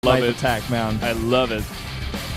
knife attack, man. I love it.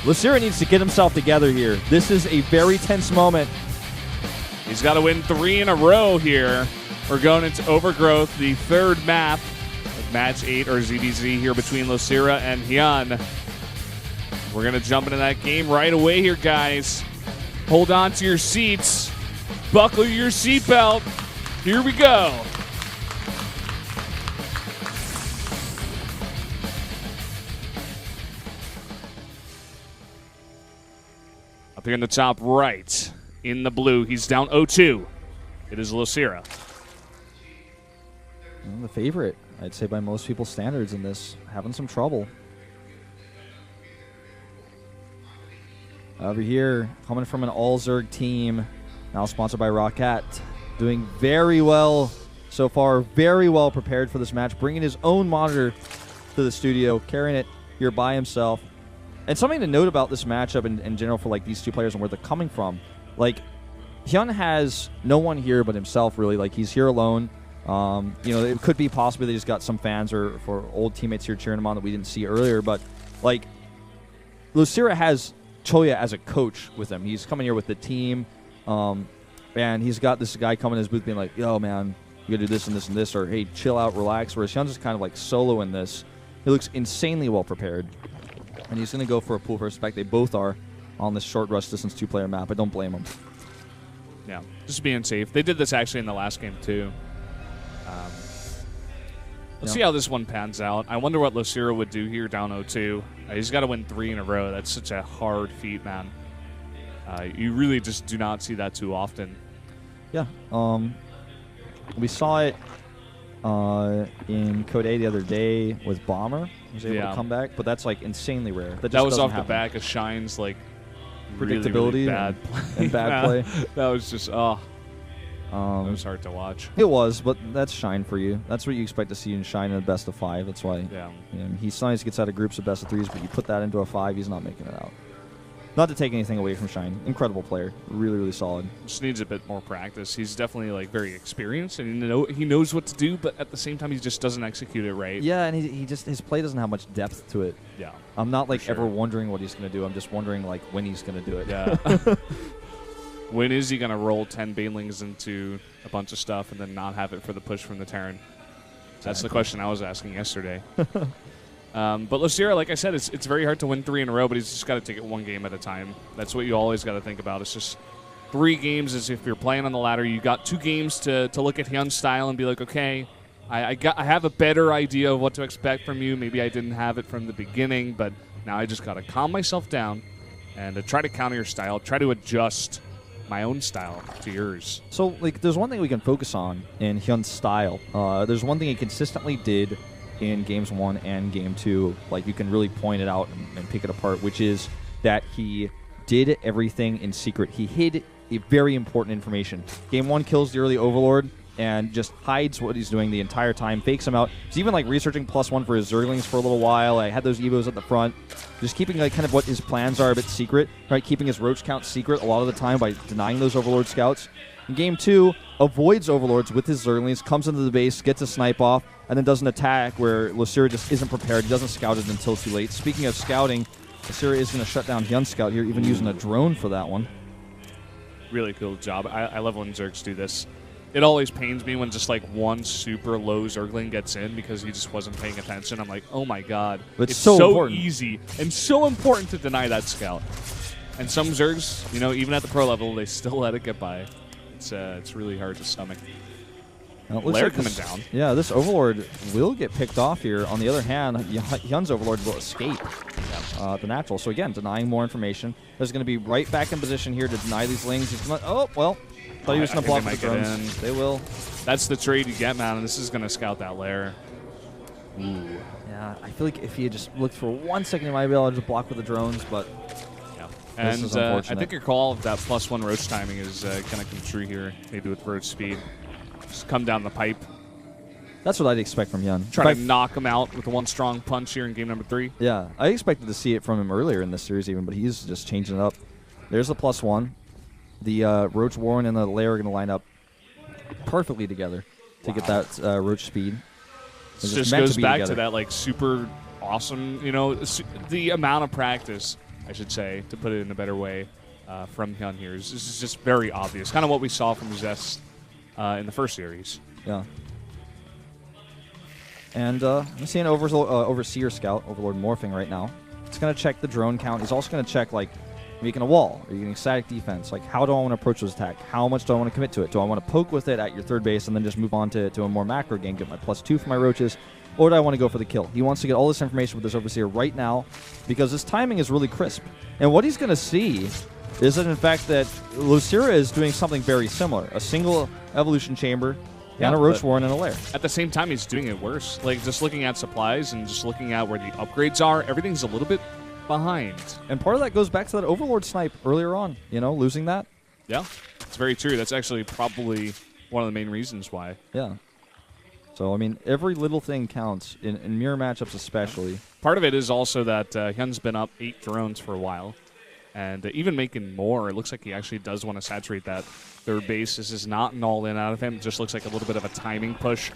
Losira needs to get himself together here. This is a very tense moment. He's got to win 3 in a row here. We're going into Overgrowth, the third map of Match 8 or ZBZ here between Losira and HyuN. We're going to jump into that game right away here, guys. Hold on to your seats. Buckle your seatbelt. Here we go. Up here in the top right, in the blue, he's down 0-2. It is Losira. The favorite, I'd say by most people's standards in this, having some trouble. Over here, coming from an all-Zerg team, now sponsored by Roccat, doing very well so far, very well prepared for this match, bringing his own monitor to the studio, carrying it here by himself. And something to note about this matchup in general for like these two players and where they're coming from, like HyuN has no one here but himself, really. Like, he's here alone. You know, it could be possibly they just got some fans or for old teammates here cheering him on that we didn't see earlier, but like Losira has Choya as a coach with him. He's coming here with the team, and he's got this guy coming in his booth being like, yo, man, you gotta do this and this and this, or hey, chill out, relax. Whereas HyuN's just kind of like solo in this. He looks insanely well prepared, and he's gonna go for a pool for respect. They both are on this short rush distance 2-player map. I don't blame him. Yeah, just being safe. They did this actually in the last game too. Let's see how this one pans out. I wonder what Losira would do here down 0-2. He's got to win 3 in a row. That's such a hard feat, man. You really just do not see that too often. Yeah. We saw it in Code A the other day with Bomber. He was able to come back, but that's like insanely rare. That was off the back of Shine's like predictability really bad play. and bad play. That was just it was hard to watch. It was, but that's Shine for you. That's what you expect to see in Shine in a best of 5. That's why he sometimes gets out of groups of best of 3s, but you put that into a 5, he's not making it out. Not to take anything away from Shine. Incredible player. Really, really solid. Just needs a bit more practice. He's definitely like very experienced, and he knows what to do, but at the same time, he just doesn't execute it right. Yeah, and he just his play doesn't have much depth to it. Yeah. I'm not like ever wondering what he's going to do. I'm just wondering like when he's going to do it. Yeah. When is he going to roll 10 Banelings into a bunch of stuff and then not have it for the push from the Terran? That's the question I was asking yesterday. But Losira, like I said, it's very hard to win 3 in a row, but he's just got to take it one game at a time. That's what you always got to think about. It's just 3 games as if you're playing on the ladder. You got 2 games to look at HyuN's style and be like, okay, I have a better idea of what to expect from you. Maybe I didn't have it from the beginning, but now I just got to calm myself down and to try to counter your style, try to adjust my own style to yours. So, like, there's one thing we can focus on in HyuN's style. There's one thing he consistently did in Games 1 and Game 2. Like, you can really point it out and pick it apart, which is that he did everything in secret. He hid a very important information. Game 1 kills the early Overlord and just hides what he's doing the entire time, fakes him out. He's even like researching +1 for his Zerglings for a little while. I had those Evos at the front. Just keeping like kind of what his plans are a bit secret, right? Keeping his Roach count secret a lot of the time by denying those Overlord scouts. In Game 2, avoids Overlords with his Zerglings, comes into the base, gets a snipe off, and then does an attack where Losira just isn't prepared. He doesn't scout it until too late. Speaking of scouting, Losira is going to shut down HyuN's scout here, even using a drone for that one. Really cool job. I love when Zergs do this. It always pains me when just like one super low Zergling gets in because he just wasn't paying attention. I'm like, oh my god. It's so easy and so important to deny that scout. And some Zergs, you know, even at the pro level, they still let it get by. It's really hard to stomach. Lair coming down. Yeah, this Overlord will get picked off here. On the other hand, HyuN's Overlord will escape the natural. So again, denying more information. There's going to be right back in position here to deny these lings. Oh, well. Thought he was going to block the drones. They will. That's the trade you get, man. And this is going to scout that lair. Ooh. Yeah, I feel like if he had just looked for 1 second, he might be able to just block with the drones, but yeah. And I think your call of that +1 Roach timing is going to come true here. Maybe with Roach speed. Just come down the pipe. That's what I'd expect from HyuN. Try to knock him out with one strong punch here in game number 3. Yeah, I expected to see it from him earlier in this series even, but he's just changing it up. There's the +1. The Roach Warren and the Lair are going to line up perfectly together to get that Roach speed. It just goes back to that like super awesome. You know, the amount of practice, I should say, to put it in a better way, from HyuN here is just very obvious. Kind of what we saw from Zest in the first series. Yeah. And I'm seeing Overseer Scout, Overlord morphing right now. It's going to check the drone count. He's also going to check, like, making a wall. Are you getting static defense? Like, how do I want to approach this attack? How much do I want to commit to it? Do I want to poke with it at your third base and then just move on to a more macro game, get my +2 for my roaches? Or do I want to go for the kill? He wants to get all this information with this Overseer right now because his timing is really crisp. And what he's going to see is that, in fact, that Losira is doing something very similar. A single evolution chamber and a roach warren and a lair. At the same time, he's doing it worse. Like, just looking at supplies and just looking at where the upgrades are, everything's a little bit behind. And part of that goes back to that Overlord snipe earlier on, you know, losing that. Yeah, it's very true. That's actually probably one of the main reasons why. Yeah. So, I mean, every little thing counts, in mirror matchups especially. Part of it is also that HyuN's been up 8 drones for a while. And even making more, it looks like he actually does want to saturate that third base. This is not an all-in out of him. It just looks like a little bit of a timing push.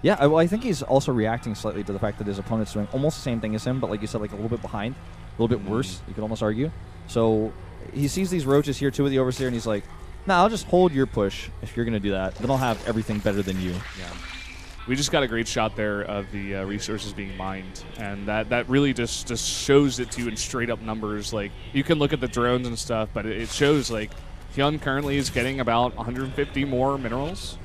Yeah, well, I think he's also reacting slightly to the fact that his opponent's doing almost the same thing as him, but like you said, like a little bit behind, a little bit worse, you could almost argue. So he sees these roaches here too with the Overseer, and he's like, nah, I'll just hold your push if you're going to do that. Then I'll have everything better than you. Yeah. We just got a great shot there of the resources being mined, and that really just shows it to you in straight-up numbers. Like, you can look at the drones and stuff, but it shows, like, HyuN currently is getting about 150 more minerals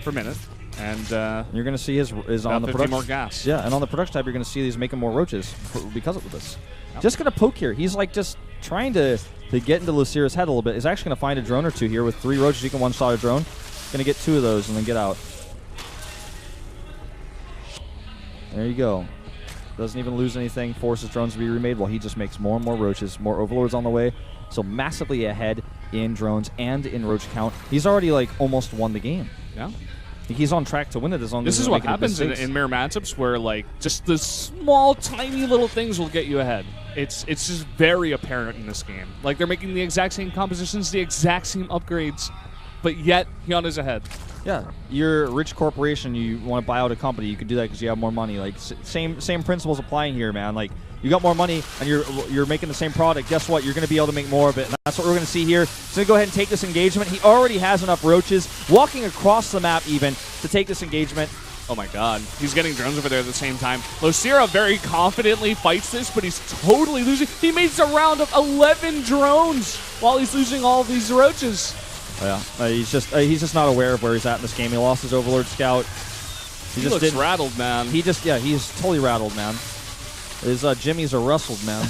per minute. And you're going to see his on the production. More gas. Yeah, and on the production tab, you're going to see he's making more roaches because of this. Yep. Just going to poke here. He's like just trying to get into Losira's head a little bit. He's actually going to find a drone or two here with 3 roaches. You can one-shot a drone. Going to get 2 of those and then get out. There you go. Doesn't even lose anything. Forces drones to be remade while he just makes more and more roaches. More overlords on the way. So massively ahead in drones and in roach count. He's already like almost won the game. Yeah. He's on track to win it as long as this is what happens in mirror matchups where like just the small tiny little things will get you ahead. It's just very apparent in this game. Like they're making the exact same compositions, the exact same upgrades, but yet HyuN is ahead. Yeah, you're a rich corporation. You want to buy out a company. You can do that because you have more money. Like same principles applying here, man. Like you got more money and you're making the same product. Guess what? You're going to be able to make more of it. And that's what we're going to see here. He's going to go ahead and take this engagement. He already has enough roaches walking across the map even to take this engagement. Oh my God, he's getting drones over there at the same time. Losira very confidently fights this, but he's totally losing. He makes a round of 11 drones while he's losing all of these roaches. Oh, yeah, he's just not aware of where he's at in this game. He lost his Overlord Scout. He just looks rattled, man. He's totally rattled, man. His jimmies are rustled, man.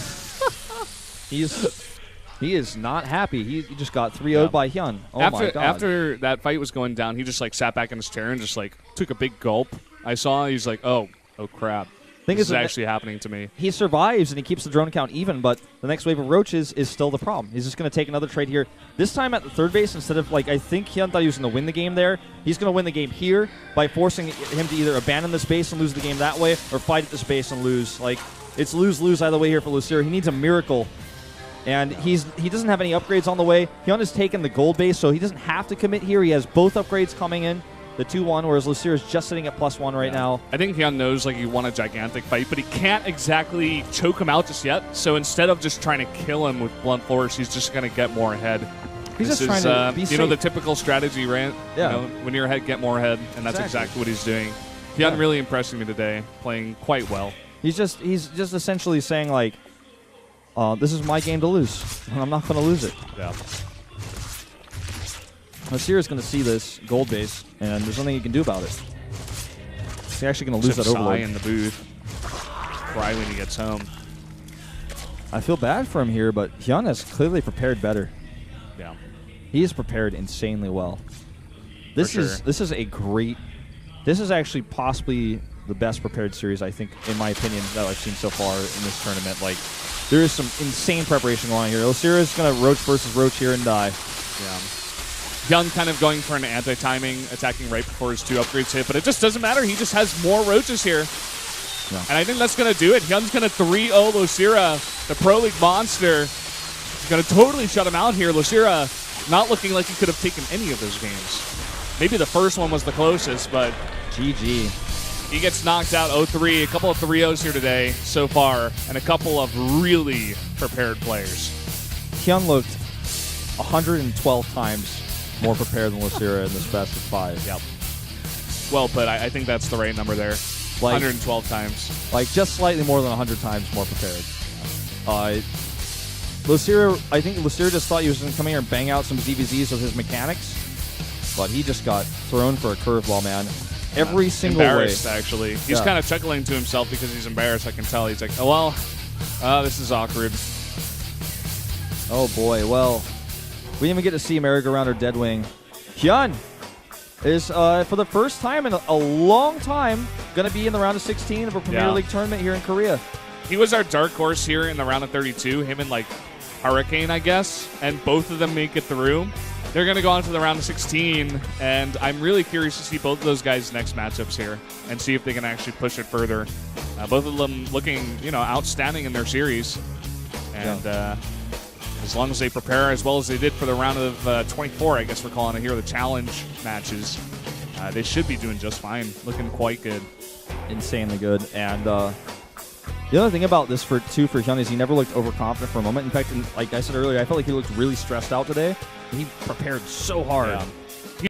He is not happy. He just got 3-0'd by HyuN. Oh my God. After that fight was going down, he just like sat back in his chair and just like took a big gulp. I saw he's like, oh crap. This is actually happening to me. He survives and he keeps the drone count even, but the next wave of roaches is still the problem. He's just going to take another trade here. This time at the third base, instead of, like, I think HyuN thought he was going to win the game there. He's going to win the game here by forcing him to either abandon the space and lose the game that way or fight at the space and lose. Like, it's lose-lose either way here for Losira. He needs a miracle. And he doesn't have any upgrades on the way. HyuN has taken the gold base, so he doesn't have to commit here. He has both upgrades coming in. The 2-1, whereas Losira is just sitting at +1 right now. I think HyuN knows like he won a gigantic fight, but he can't exactly choke him out just yet. So instead of just trying to kill him with blunt force, he's just going to get more ahead. He's just trying to be safe. You know, the typical strategy, rant. Yeah. You know, when you're ahead, get more ahead, and that's exactly what he's doing. HyuN really impressing me today, playing quite well. He's just essentially saying like, this is my game to lose, and I'm not going to lose it. Yeah. Losira's going to see this gold base, and there's nothing he can do about it. He's actually going to lose that Overlord. In the booth. Cry when he gets home. I feel bad for him here, but HyuN has clearly prepared better. Yeah. He is prepared insanely well. This is a great. This is actually possibly the best prepared series, I think, in my opinion, that I've seen so far in this tournament. Like, there is some insane preparation going on here. Losira is going to roach versus roach here and die. Yeah. HyuN kind of going for an anti-timing, attacking right before his 2 upgrades hit, but it just doesn't matter. He just has more roaches here. Yeah. And I think that's going to do it. HyuN's going to 3-0 Losira, the Pro League monster. He's going to totally shut him out here. Losira not looking like he could have taken any of those games. Maybe the first one was the closest, but GG. He gets knocked out 0-3. A couple of 3-0s here today so far, and a couple of really prepared players. HyuN looked 112 times more prepared than Losira in this best of 5. Yep. Well put. I think that's the right number there. 112 times. Like, just slightly more than 100 times more prepared. Losira, I think Losira just thought he was going to come here and bang out some ZVZs with his mechanics, but he just got thrown for a curveball, man. Every single embarrassed, way. Actually. He's kind of chuckling to himself because he's embarrassed, I can tell. He's like, oh, well, this is awkward. Oh, boy. Well, we didn't even get to see merry-go-round or Deadwing. HyuN is, for the first time in a long time, going to be in the round of 16 of a Premier League tournament here in Korea. He was our dark horse here in the round of 32, him and, like, Hurricane, I guess, and both of them make it through. They're going to go on to the round of 16, and I'm really curious to see both of those guys' next matchups here and see if they can actually push it further. Both of them looking, outstanding in their series. And as long as they prepare as well as they did for the round of 24, I guess we're calling it here, the challenge matches, they should be doing just fine. Looking quite good. Insanely good. And the other thing about this for HyuN is he never looked overconfident for a moment. In fact, like I said earlier, I felt like he looked really stressed out today. He prepared so hard.